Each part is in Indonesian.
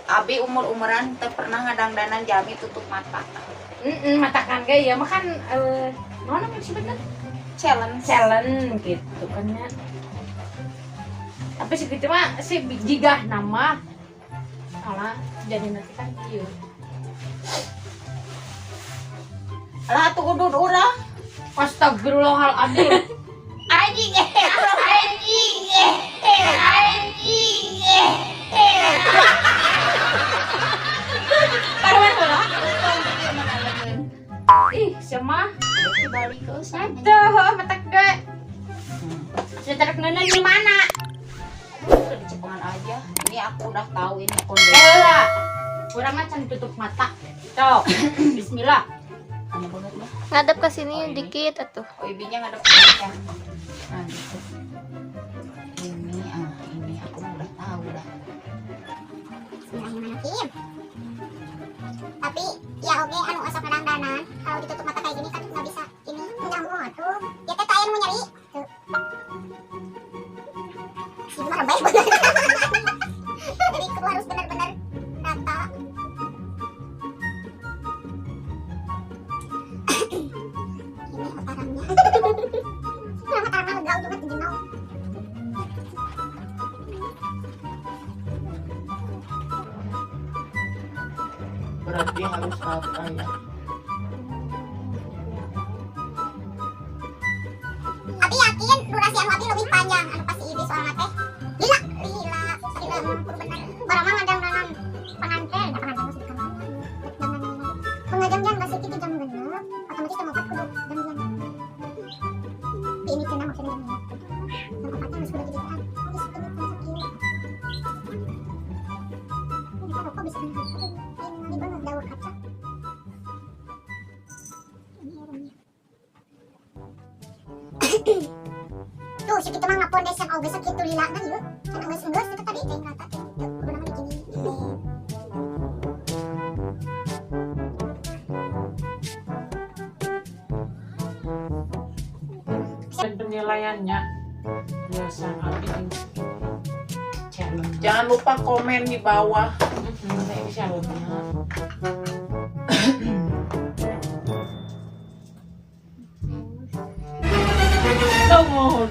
Abi umur-umuran teu pernah ngadangdanan jami tutup mata. Matakan gak ya makan mana sih bener challenge gitu kan ya. Tapi segitu mah si jigah nama salah jadi nanti kan kieu. Lah tuh udud urang. Astagfirullahaladzim. Anjing Karuan heula. Ih, sama balik ke sana. aduh matak ge. Sudah neuneuh di mana? Udah di Cepengan aja. Ini aku udah tahu ini kondisi. Heula. Urang mah can tutup mata. Tok. Bismillah. Aneh banget lah. Ngadep ke sini dikit atuh. Oh, ibinya ngadep ke ya. Nah, gitu. Ini aku mah udah tahu dah. Bismillahirrahmanirrahim. Tapi ya oke anu asap ngadangdanan kalau ditutup mata kayak gini kan nggak bisa ini nyambung tuh ya teh kayak mau nyari tuh si mah baik bener jadi itu harus benar-benar rata. Ini otarannya otarannya lega juga jenau. Berarti harus apa ya? Tapi yakin durasi anu abi lebih panjang anu pasti ini soalnya teh lila bener barang mah ngadang-danan pengantin maksudnya pengajam-jam masih kita jam genep otomatis jam 4 kudu jam-jam ini cenah maksudnya jam 4 jam 4 harus kudu jadi kan jadi sebentar sakit ini kok bisa ini banget daur kaca tuh si kita mah ngapondesan oge sakitu lila na yeuh can geus kita tadi teh rata teh kudu nama digini Dan penilaiannya biasa bikin challenge. Jangan lupa komen di bawah. Ini challenge-nya. Mohon.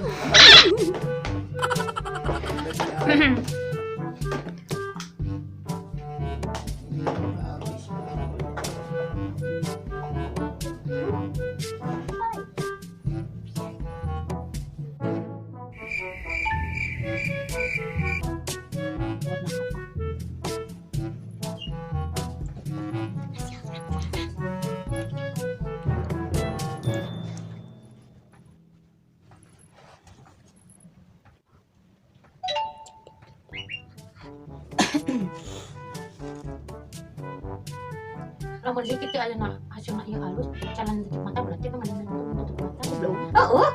Lamun dikit aja nak hasilnya ieu halus, jalan tutup mata berarti kan ada tutup mata belum. Oh.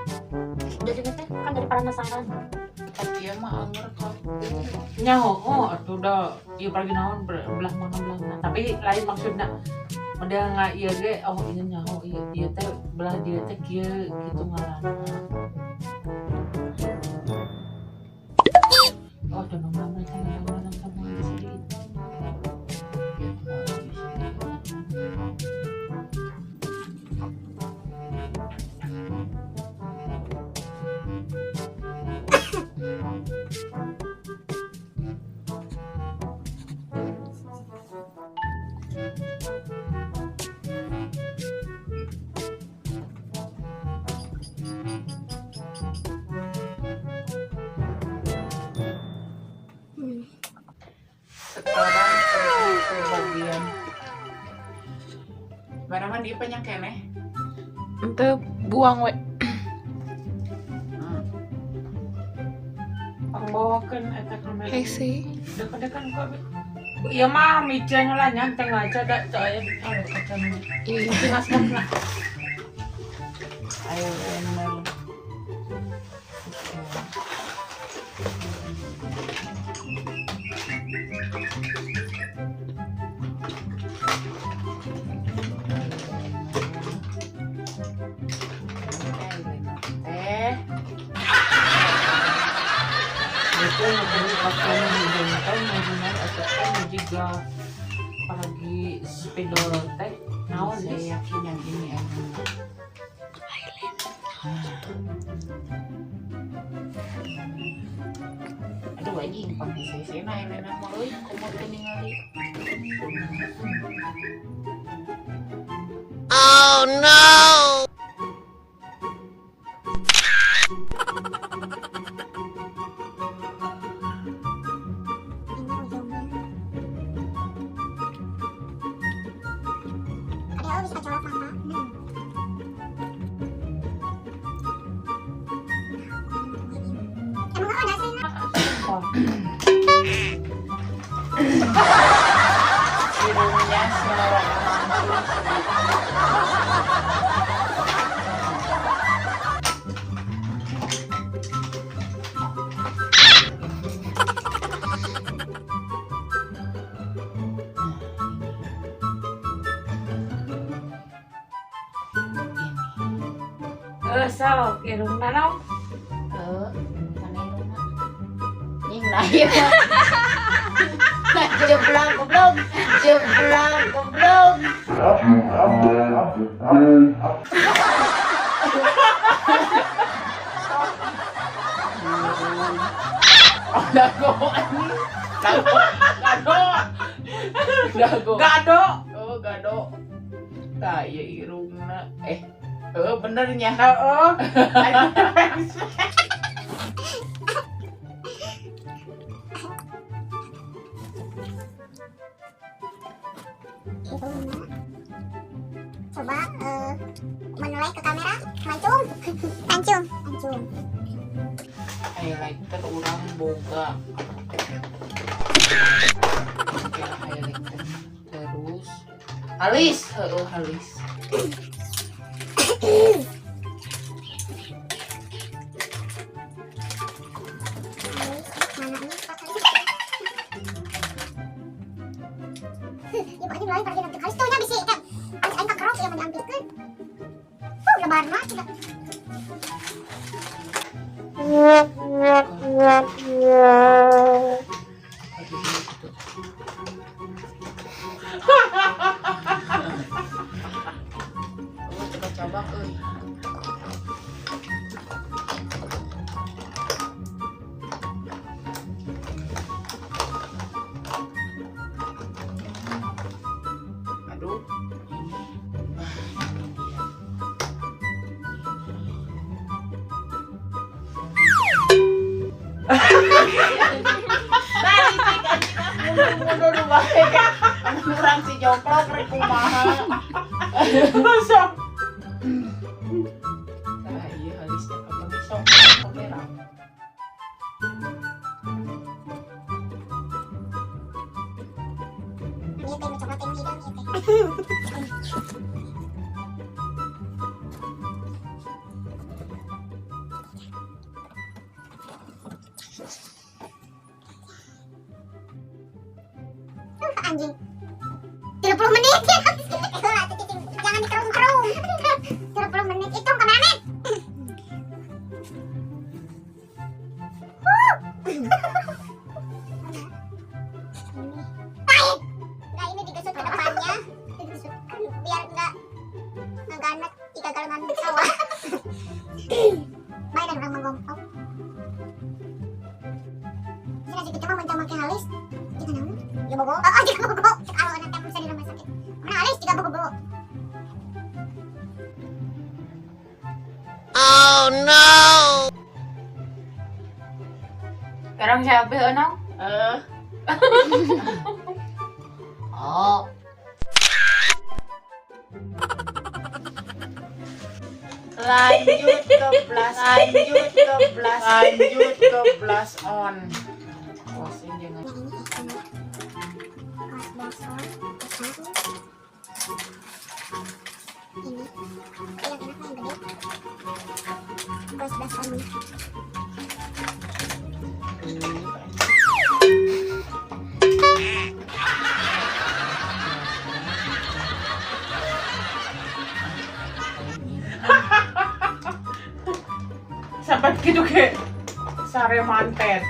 Jadi teh kan dari penasaran. Iya mah anger kok. Nyaho, atuh udah ieu pergi naon belah mana. Tapi lain maksudnya udah nggak iya ge, oh ini nyaho iya teh belah dia teh kieu gitu ngaranna. Oh, tuh nongkrong di sini. Sekarang pergi ke bagian barangan dia banyak keneh. Ente buang we. Bawakan eta kamera. Hese. Dekan kok. Iya mah mijanya lah nyanteng aja dak saya aduh kacang. Iya. Mas. Ayo bener. Itu memberi makanan hidungkan, menggunakan ataupun menjadi juga apalagi spidol teh naon Saya deh. yakin yang ini aja. Aduh anjing pangki sesena ini nama euy komo teu ningali. Ada bisa colok mata. Emang ada sih? Oh, Hidungnya seorang sok irungna naon? mana irungna? Ing nah ieu mah. Jeblang goblok. Jeblang goblok. Dago anjing. Dago. Gado. Oh, gado. Tah ieu irungna. Bener nya. Heeh. Coba menoleh ke kamera, mancung, mancung, mancung. Highlighter urang boga. Highlighter. Terus halis, halis. Ya pokoknya mulai pergi nanti halis tuh nya bisi kan. Harus aing kakerok yang diambilkeun. Lebar mah tidak. Coba euy. Aduh. Tadi sih mundur bae kan. Urang si joplok rek kumaha. Sok. Nah, iya halisnya kapan sok kamera. Ini teh coba teh hidung ieu teh. Anjing. 30 menit. Jangan dikerum-kerum. 30 menit itu kameramen. Pahit. Nah, ini digesut ke depannya. Digesut biar enggak ngeganet tiga galengan sawah. Baik dan orang menggongkok. Jika kita mau mencoba ke halis, jika namun, ya bobo. Oh, jika bobo. Kalau nanti bisa di rumah sakit. Mana halis jika bobo. Sekarang siapa enang? Oh. Lanjut ke blast on. Awasin jangan. Sampai gitu ke sare manten.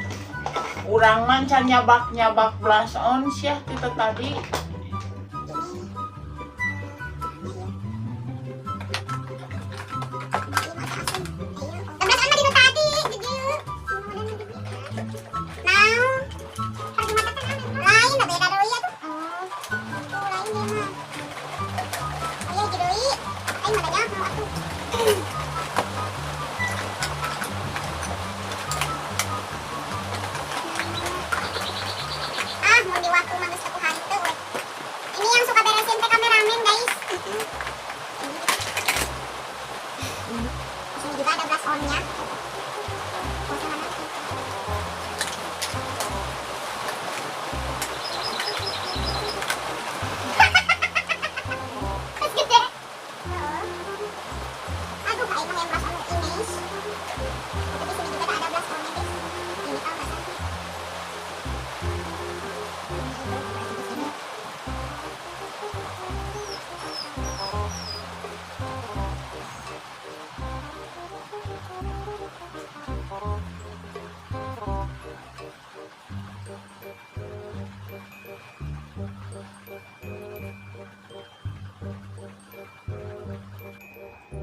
Urang mancan nyabak belas ons ya kita tadi.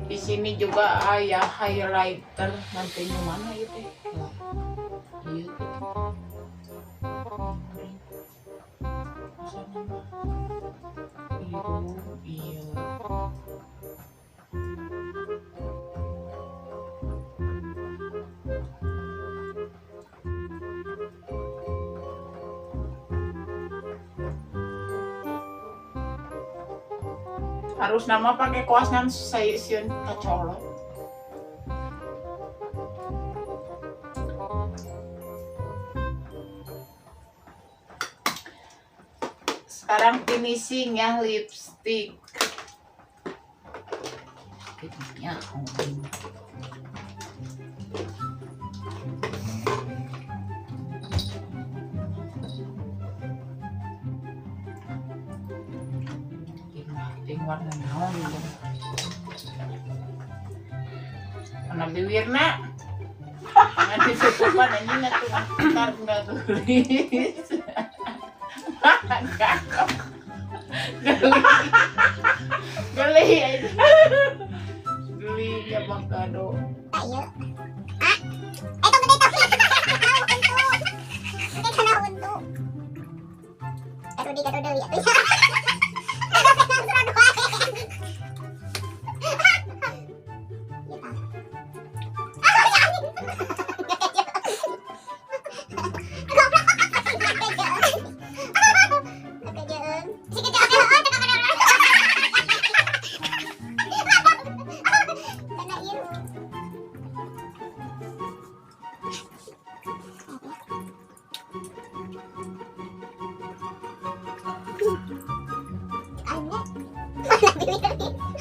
Di sini juga ada highlighter, nantinya mana ya teh? Iya teh. Biru, iya. Harus nama pakai kuasnan saya siun kecolok. Sekarang finishing ya lipstick. Kayaknya warna naon gitu. Warna bibirna jangan disukupan anjing atuh ntar nggak tulis. Geli aja. Geli ya Bang Kado. Ayo. Itu gede tapi. Ini kena untuk. Kado Dewi.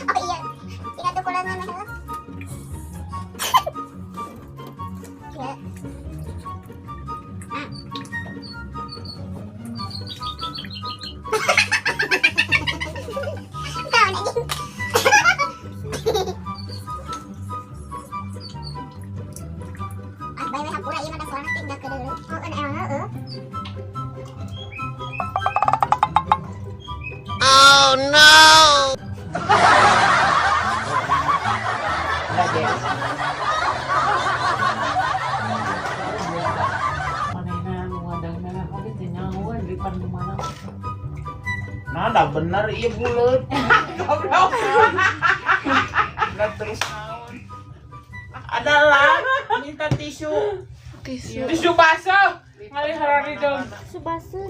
Oh iya, tidak tuh kulangan lah. Ya. Tahu lagi. Bayi hampura ieu ada soalna tinggal ke dulu. Oh, heeh. Oh no. Nah, dah bener iya bulet. Goblok. Nggak terus naon. Adalah minta tisu. Tisu basah. Ngalih harari dong. Tisu basah.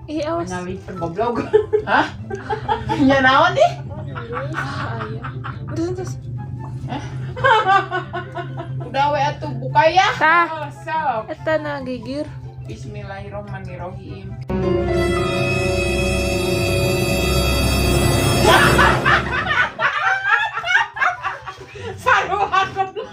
Iya, awas. Nyalipan goblok. Hah? Nya naon nih? Terus. Udah we atuh buka ya. Tah, Oh, sok. eta na gigir. Bismillahirrahmanirrahim. Sarua goblok.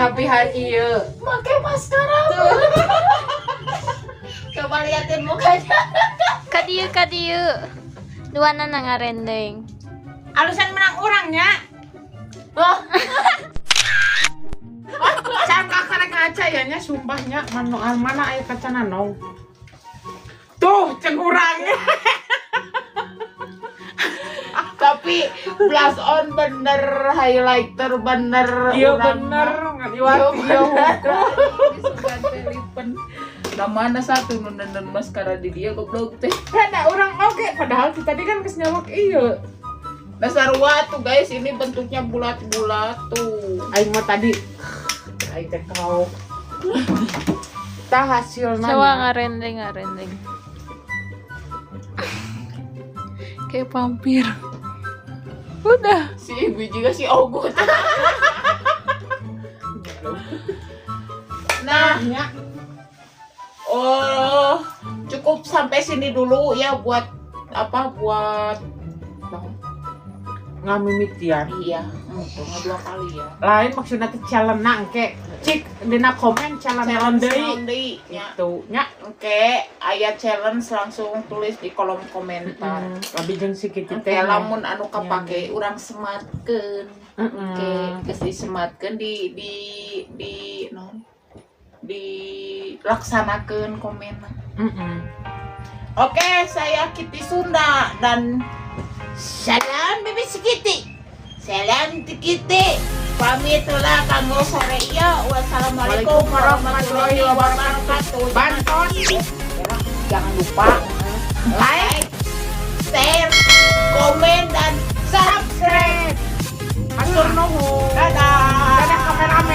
sapihan iya. Pakai maskara. Coba liatin mukanya. Kadieu. Duana na ngarendeng. Alusan menang orangnya. Oh. Cangka karek ngaca ya nya sumpahnya mana aya kaca nanong. Tuh cengurangnya. Tapi blush on bener, highlighter bener. Iya urangnya. bener ngadiwati ya hukum. Disugan teh lipen. Da mana satu nonton maskara di dia goblok teh. Kada orang oke padahal kita tadi kan geus nyawak iya. Dasar watu guys, ini bentuknya bulat-bulat tuh. Aing mah tadi aing teh kau. Tah hasilna. Coba ngarendeng. Kayak vampir. Udah. Si ibu juga si Ogut. Nah, oh cukup sampai sini dulu ya buat Ngamimitian. iya dua kali ya. Lain maksudnya teh challenge engke. Cik dina komen challenge deui. Ya. Itu nya. Oke, aya challenge langsung tulis di kolom komentar. Abi jeung si kitu Teh teh lamun anu kapake urang sematkeun. Oke, geus disematkeun di non dilaksanakeun komenna. Oke, saya Kitty Sunda dan salam Bibi Sikiti. Salam Tikiti. Pamit ulah kanggo sore ieu. Wassalamualaikum warahmatullahi wabarakatuh. Banton. Jangan lupa like, share, komen dan subscribe. Hatur nuhun. Dadah. Dadah kameramen.